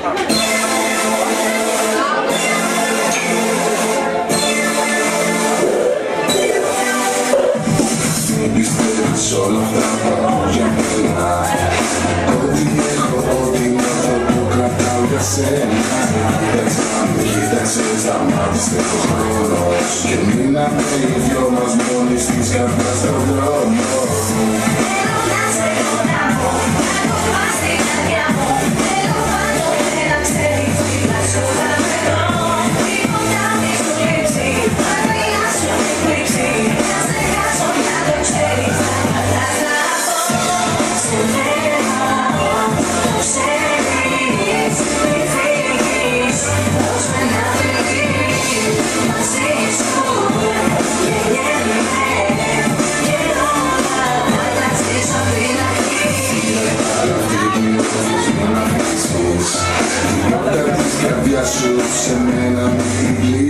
Σ' όλα αυτά πάω για μένα. Ό,τι έχω, ό,τι νιώθω το κρατάω για σένα. Κοίταξες τα μάτια στο χρόνος και μείναμε οι δυο μας μόνοι στις καρδιάς στον δρόμο. Θέλω να σε γνωρίζω, να κοβάς την καρδιά μου. Θέλω πάντοτε να ξέρεις τι θα σου δω. Τίποτα μη σου λείψει, μακριά σου εκπλήξει. Να σε χάσω να το ξέρεις. Την πόρτα της καρδιάς σου σε μένα μην